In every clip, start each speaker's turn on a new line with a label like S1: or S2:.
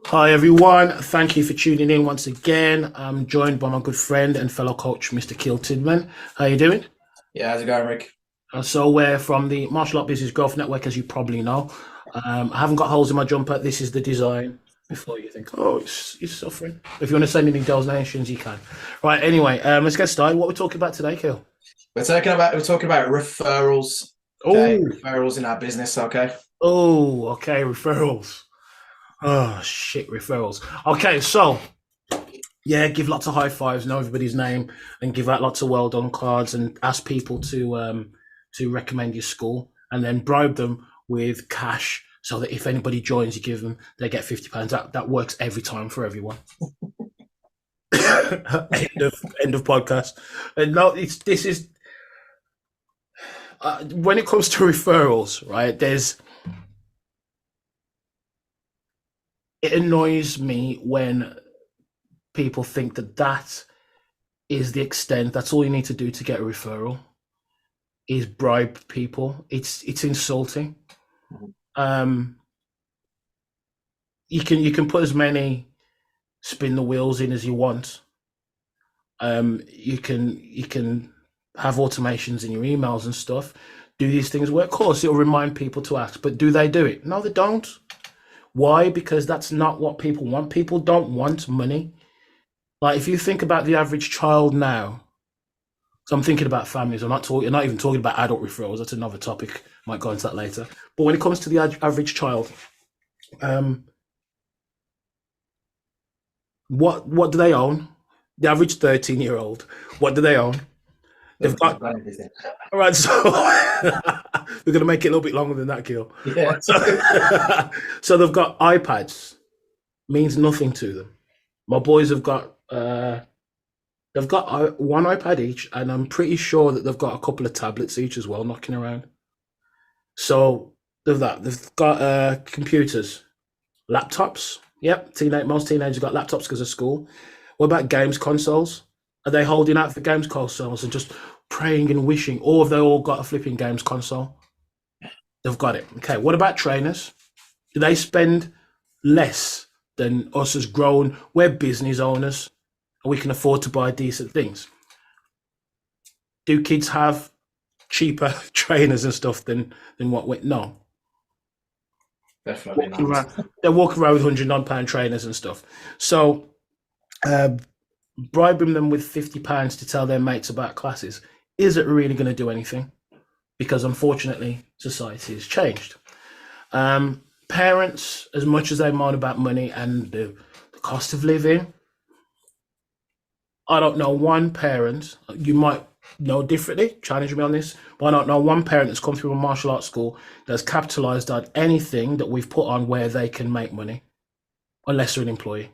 S1: Hi everyone, thank you for tuning in once again. I'm joined by my good friend and fellow coach, Mr. Kiel Tidman. How you doing?
S2: Yeah, how's it going, Rick?
S1: So we're from the Martial Art Business Growth Network, as you probably know. I haven't got holes in my jumper. This is the design. Before you think, oh, it's suffering. If you want to send any donations, you can. Right. Anyway, let's get started. What we're talking about today, Kiel?
S2: We're talking about referrals. Okay,
S1: Oh,
S2: referrals in our business. Okay.
S1: oh, okay. Referrals. Oh shit, referrals. Okay, so yeah, give lots of high fives, know everybody's name, and give out lots of well done cards, and ask people to recommend your school, and then bribe them with cash so that if anybody joins, you give them they get £50. That works every time for everyone. End of podcast. And no, it's this is when it comes to referrals, right? It annoys me when people think that is the extent. That's all you need to do to get a referral is bribe people. It's insulting. Um, you can put as many spin the wheels in as you want. You can have automations in your emails and stuff. Do these things work? Of course, it'll remind people to ask, but do they do it? No, they don't. Why? Because that's not what people want. People don't want money. Like if you think about the average child now, so I'm thinking about families. I'm not even talking about adult referrals. That's another topic. Might go into that later. But when it comes to the average child, um, what do they own? The average 13-year-old. What do they own? They've
S2: They've
S1: got
S2: got everything.
S1: all right. So we're gonna make it a little bit longer than that, Kill.
S2: Yeah.
S1: So, so they've got iPads. Means nothing to them. My boys have got. They've got one iPad each, and I'm pretty sure that they've got a couple of tablets each as well, knocking around. So they've got computers, laptops. Yep, most teenagers got laptops because of school. What about games consoles? Are they holding out for games consoles and just praying and wishing, or have they all got a flipping games console? They've got it. Okay. What about trainers? Do they spend less than us as grown? We're business owners, and we can afford to buy decent things. Do kids have cheaper trainers and stuff than what we no?
S2: Definitely
S1: Walking
S2: not.
S1: around, they're walking around with £109 trainers and stuff. So uh, bribing them with £50 to tell their mates about classes isn't really going to do anything because unfortunately society has changed. Parents, as much as they moan about money and the cost of living, I don't know one parent. You might know differently. Challenge me on this, but I don't know one parent that's come through a martial arts school that's capitalised on anything that we've put on where they can make money, unless they're an employee.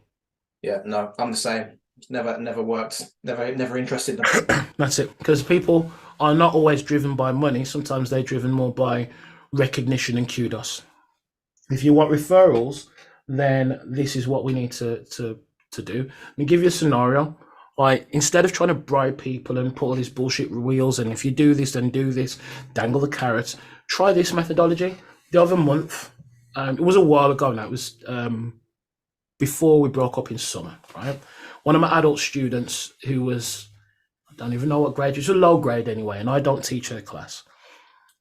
S2: Yeah, no, I'm the same. It's never worked. Never interested them.
S1: That's it. Because people are not always driven by money. Sometimes they're driven more by recognition and kudos. If you want referrals, then this is what we need to do. Let me give you a scenario. Like instead of trying to bribe people and put all these bullshit wheels, and if you do this, then do this, dangle the carrots. Try this methodology. The other month, it was a while ago now. It was before we broke up in summer, right? One of my adult students who was, I don't even know what grade, it was a low grade anyway, and I don't teach her class.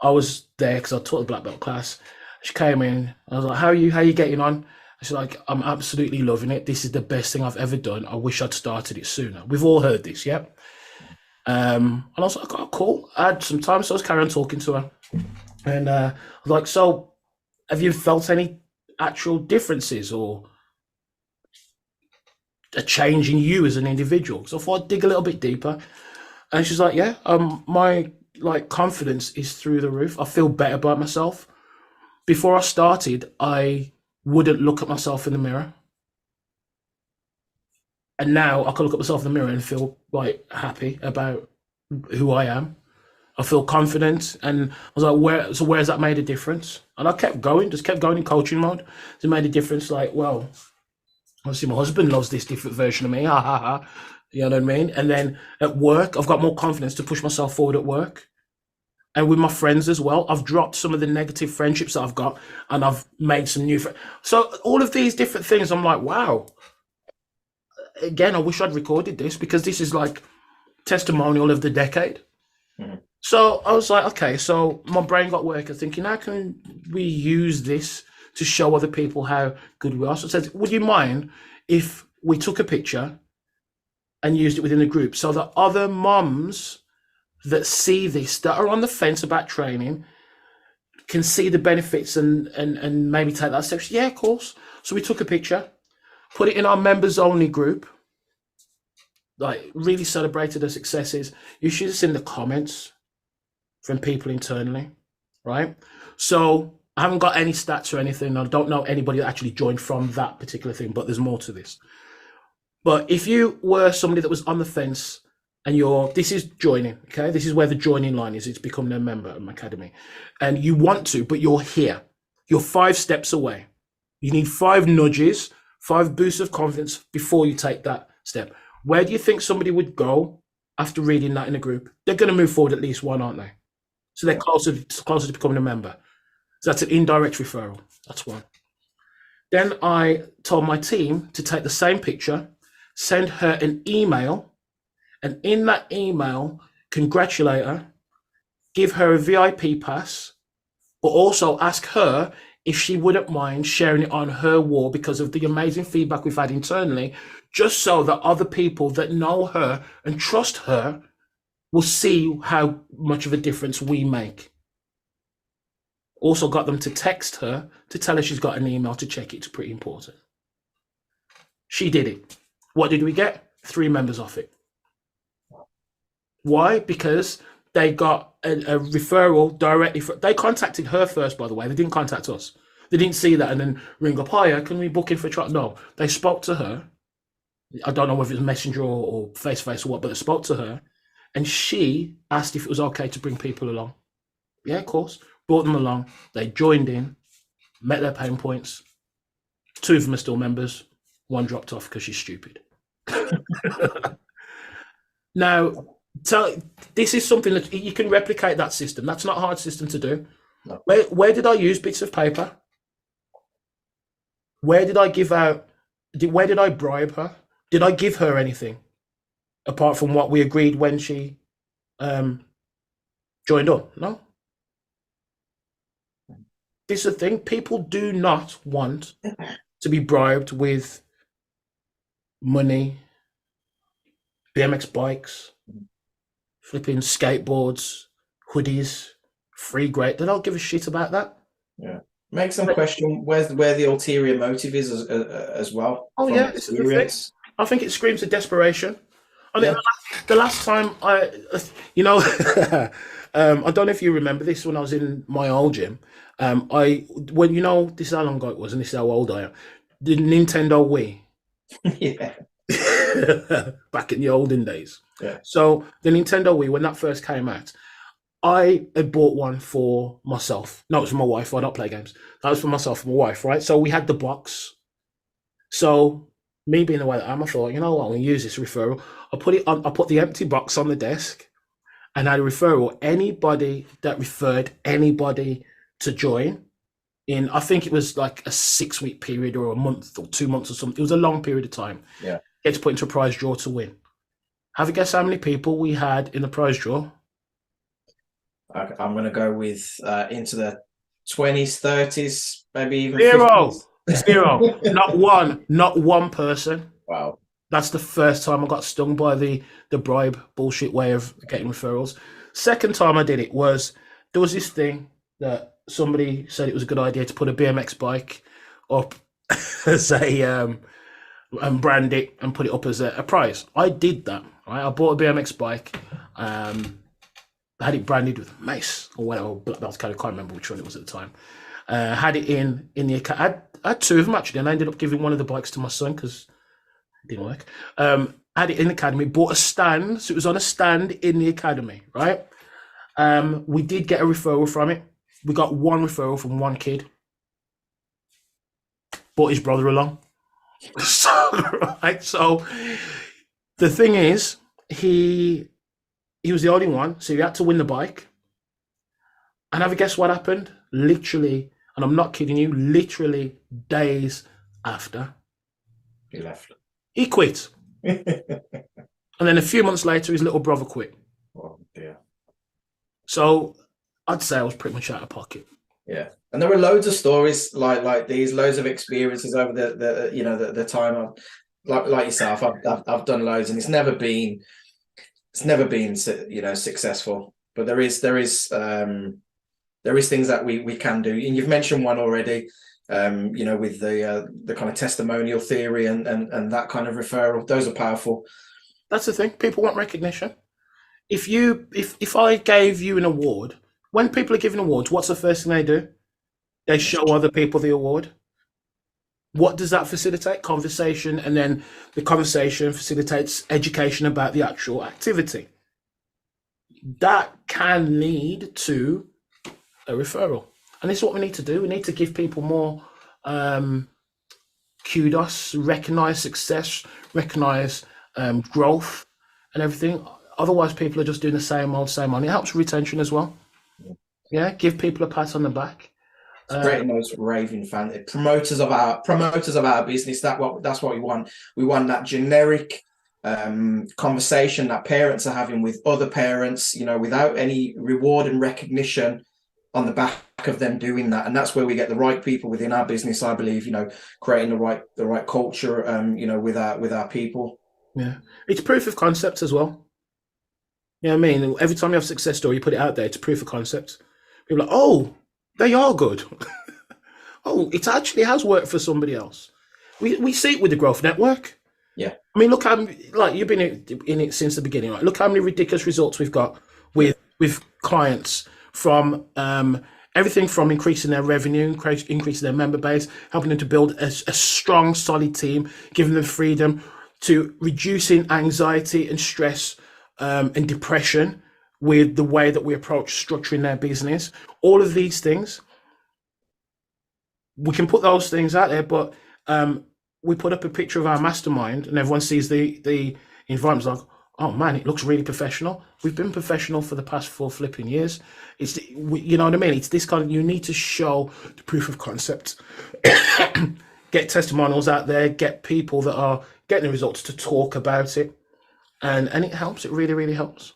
S1: I was there because I taught the black belt class. She came in. I was like, "How are you? How are you getting on?" She's like, "I'm absolutely loving it. This is the best thing I've ever done. I wish I'd started it sooner." We've all heard this, yeah. And I was like, "Oh, cool." I had some time, so I was carrying on talking to her, and I was like, "So, have you felt any actual differences or a change in you as an individual?" So I thought I'd dig a little bit deeper, and she's like, "Yeah, my like confidence is through the roof. I feel better about myself. Before I started, I wouldn't look at myself in the mirror, and now I can look at myself in the mirror and feel like happy about who I am. I feel confident, and I was like, "Where? So where's that made a difference?" And I kept going, just kept going in coaching mode. It made a difference. Like, well, obviously my husband loves this different version of me. Ha ha ha. You know what I mean? And then at work, I've got more confidence to push myself forward at work. and with my friends as well. I've dropped some of the negative friendships that I've got, and I've made some new friends. So all of these different things, I'm like, wow. Again, I wish I'd recorded this, because this is like testimonial of the decade.
S2: Mhm.
S1: So I was like, okay, so my brain got working, thinking, how can we use this to show other people how good we are? So I said, would you mind if we took a picture and used it within the group, so that other mums that see this, that are on the fence about training, can see the benefits and maybe take that step? Yeah, of course. So we took a picture, put it in our members only group, like really celebrated the successes. You should have seen the comments from people internally, right? So I haven't got any stats or anything. I don't know anybody that actually joined from that particular thing, but there's more to this. But if you were somebody that was on the fence and this is joining, okay? This is where the joining line is. It's becoming a member of my academy. And you want to, but you're here. You're 5 steps away. You need 5 nudges, 5 boosts of confidence before you take that step. Where do you think somebody would go after reading that in a group? They're going to move forward at least one, aren't they? So they're closer to becoming a member. So that's an indirect referral. That's one. Then I told my team to take the same picture, send her an email, and in that email, congratulate her, give her a VIP pass, but also ask her if she wouldn't mind sharing it on her wall, because of the amazing feedback we've had internally, just so that other people that know her and trust her will see how much of a difference we make. Also got them to text her to tell her she's got an email to check. It's pretty important. She did it. What did we get? 3 members off it. Why? Because they got a referral directly. They contacted her first, by the way. They didn't contact us. They didn't see that and then ring up, hiya, can we book in for a trial? No, they spoke to her. I don't know whether it was messenger or face-to-face or what, but they spoke to her. And she asked if it was okay to bring people along. Yeah, of course. Brought them along. They joined in, met their pain points. 2 of them are still members. 1 dropped off because she's stupid. Now, this is something that you can replicate that system. That's not a hard system to do.
S2: No.
S1: Where did I use bits of paper? Where did I give out? Where did I bribe her? Did I give her anything apart from what we agreed when she joined up? No. This is the thing. People do not want to be bribed with money, BMX bikes, flipping skateboards, hoodies, free great. They don't give a shit about that.
S2: Yeah. Makes them question where the ulterior motive is as well.
S1: Oh yeah, this is the thing. I think it screams of desperation. I think the last time I don't know if you remember this, when I was in my old gym. When this is how long ago it was, and this is how old I am. The Nintendo Wii.
S2: Yeah.
S1: Back in the olden days.
S2: Yeah.
S1: So the Nintendo Wii, when that first came out, I had bought one for myself. No, it was for my wife. I don't play games. That was for myself and my wife, right? So we had the box. So me being the way that I am, I thought, you know what, I'm going to use this referral. I put the empty box on the desk, and I had a referral. Anybody that referred anybody to join in, I think it was like a 6-week period or a month or 2 months or something. It was a long period of time.
S2: Yeah.
S1: Gets put into a prize draw to win. Have a guess how many people we had in the prize draw?
S2: I'm going to go with into the 20s, 30s, maybe even
S1: 0.
S2: 50s.
S1: 0. Not one person.
S2: Wow.
S1: That's the first time I got stung by the bribe bullshit way of getting referrals. Second time I did it was, there was this thing that somebody said it was a good idea to put a BMX bike up as and brand it and put it up as a prize. I did that. Right? I bought a BMX bike. I had it branded with Mace or whatever, black belt. I can't remember which one it was at the time. Had it in the I had 2 of them actually, and I ended up giving one of the bikes to my son because it didn't work. Had it in the academy, bought a stand, so it was on a stand in the academy, right? We did get a referral from it. We got 1 referral from 1 kid. Brought his brother along. So the thing is, he was the only one, so he had to win the bike. And have you guessed what happened? Literally, and I'm not kidding you, literally days after,
S2: He left.
S1: he quit. And then a few months later, his little brother quit.
S2: Oh dear.
S1: So I'd say I was pretty much out of pocket.
S2: Yeah, and there were loads of stories like these, loads of experiences over the time. Like yourself, I've done loads, and it's never been successful. But there is things that we can do, and you've mentioned one already. With the kind of testimonial theory and that kind of referral, those are powerful.
S1: That's the thing. People want recognition. If I gave you an award, when people are given awards, what's the first thing they do? They show other people the award. What does that facilitate? Conversation, and then the conversation facilitates education about the actual activity. That can lead to a referral. And this is what we need to do. We need to give people more kudos, recognize success, recognize growth and everything. Otherwise, people are just doing the same old, same old. It helps retention as well. Yeah, give people a pat on the back.
S2: Creating those raving fans, promoters of our business. That's what we want. We want that generic conversation that parents are having with other parents, without any reward and recognition on the back of them doing that. And that's where we get the right people within our business, I believe, creating the right culture, with our people.
S1: Yeah, it's proof of concept as well. You know what I mean? Every time you have a success story, you put it out there, it's proof of concept. People are like, oh, they are good. Oh, it actually has worked for somebody else. We see it with the growth network.
S2: Yeah.
S1: I mean, look how, like, you've been in it since the beginning, right? Look how many ridiculous results we've got with clients, from everything from increasing their revenue, increasing their member base, helping them to build a strong, solid team, giving them freedom, to reducing anxiety and stress and depression with the way that we approach structuring their business. All of these things, we can put those things out there, but we put up a picture of our mastermind and everyone sees the environment, like, oh man, it looks really professional. We've been professional for the past 4 flipping years. You know what I mean? It's this kind of, you need to show the proof of concept, get testimonials out there, get people that are getting the results to talk about it. And it helps. It really, really helps.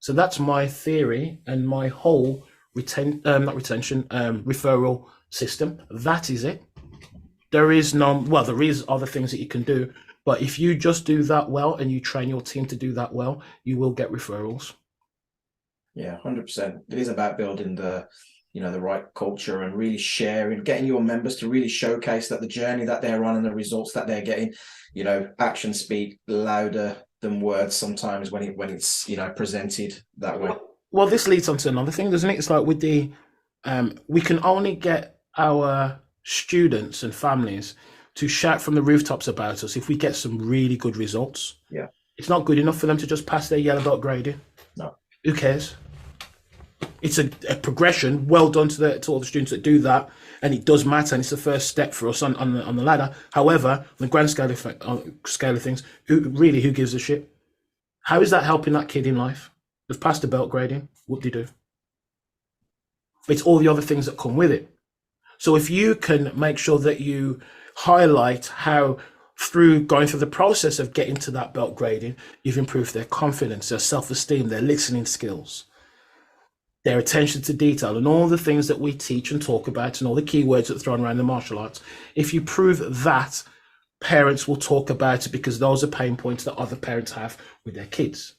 S1: So that's my theory and my whole referral system. That is it. There is there is other things that you can do, but if you just do that well and you train your team to do that well, you will get referrals.
S2: Yeah, 100%. It is about building the right culture and really sharing, getting your members to really showcase that the journey that they're on and the results that they're getting. Actions speak louder than words sometimes when it's presented that way.
S1: Well, this leads on to another thing, doesn't it? It's like with the we can only get our students and families to shout from the rooftops about us if we get some really good results.
S2: Yeah,
S1: it's not good enough for them to just pass their yellow belt grading.
S2: No,
S1: who cares? It's a progression. Well done to all the students that do that, and it does matter, and it's the first step for us on the ladder. However, on the grand scale of things, who gives a shit? How is that helping that kid in life? They've passed the belt grading. What do you do? It's all the other things that come with it. So if you can make sure that you highlight how, through going through the process of getting to that belt grading, you've improved their confidence, their self-esteem, their listening skills, their attention to detail, and all the things that we teach and talk about, and all the keywords that are thrown around the martial arts. If you prove that, parents will talk about it, because those are pain points that other parents have with their kids.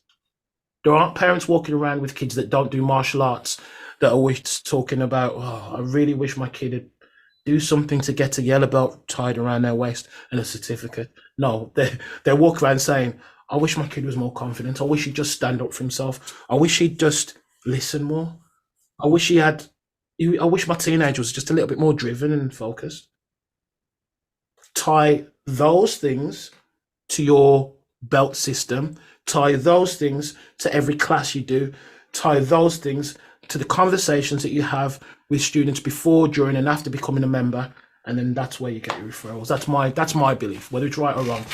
S1: There aren't parents walking around with kids that don't do martial arts that are always talking about, oh, I really wish my kid would do something to get a yellow belt tied around their waist and a certificate. No, they walk around saying, I wish my kid was more confident. I wish he'd just stand up for himself. I wish he'd just listen more. I wish my teenager was just a little bit more driven and focused. Tie those things to your belt system. Tie those things to every class you do. Tie those things to the conversations that you have with students before, during, and after becoming a member, and then that's where you get your referrals. That's my belief. Whether it's right or wrong,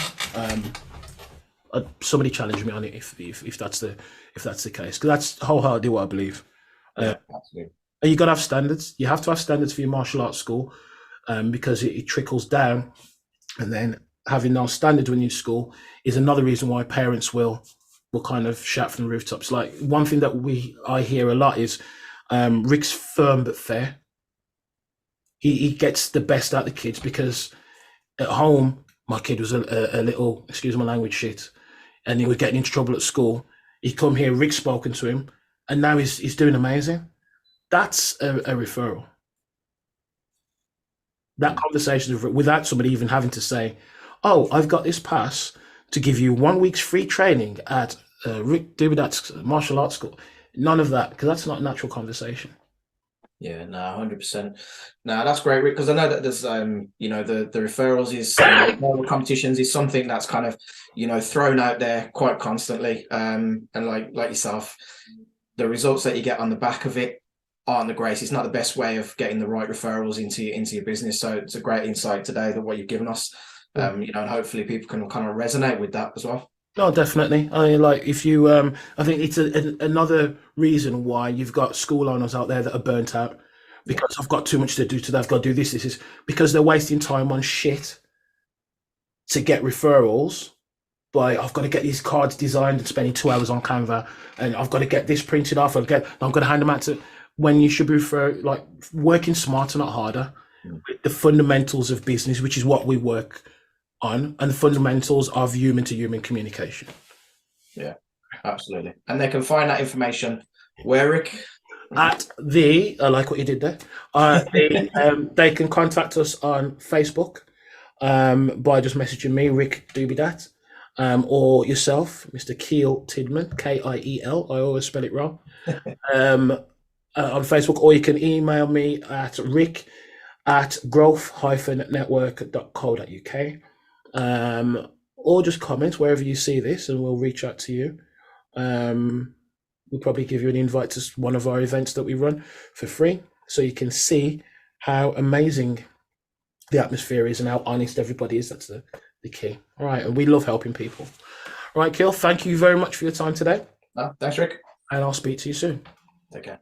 S1: somebody challenge me on it if that's the case, because that's wholeheartedly what I believe.
S2: Yeah, absolutely.
S1: And you got to have standards. You have to have standards for your martial arts school, because it trickles down. And then having those standards when you school is another reason why parents will kind of shout from the rooftops. Like, one thing that I hear a lot is, Rick's firm but fair. He gets the best out of the kids, because at home my kid was a little, excuse my language, shit, and he was getting into trouble at school. He come here, Rick's spoken to him, and now he's doing amazing. That's a referral. That conversation without somebody even having to say, "Oh, I've got this pass to give you 1 week's free training at Rick Dubidat's martial arts school." None of that, because that's not a natural conversation.
S2: Yeah, no, 100%. No, that's great, Rick, because I know that there's the referrals is referral competitions is something that's kind of thrown out there quite constantly. And like yourself, the results that you get on the back of it aren't the greatest. It's not the best way of getting the right referrals into your business. So it's a great insight today that what you've given us. And hopefully people can kind of resonate with that as well.
S1: No, definitely. I mean, like, if you, I think it's another reason why you've got school owners out there that are burnt out, because I've got too much to do today. I've got to do this. This is because they're wasting time on shit to get referrals. By, I've got to get these cards designed and spending 2 hours on Canva, and I've got to get this printed off. I'm going to hand them out to, when you should be like working smarter, not harder. The fundamentals of business, which is what we work on, and the fundamentals of human to human communication.
S2: Yeah, absolutely. And they can find that information where, Rick?
S1: At I like what you did there. They can contact us on Facebook, by just messaging me, Rick Dubidat, or yourself, Mr. Keel Tidman, Kiel. I always spell it wrong. On Facebook, or you can email me at rick@growth-network.co.uk, or just comment wherever you see this, and we'll reach out to you. We'll probably give you an invite to one of our events that we run for free, so you can see how amazing the atmosphere is and how honest everybody is. That's the key. All right, and we love helping people. All right, Keel, thank you very much for your time today.
S2: Thanks, Rick.
S1: And I'll speak to you soon.
S2: Take care.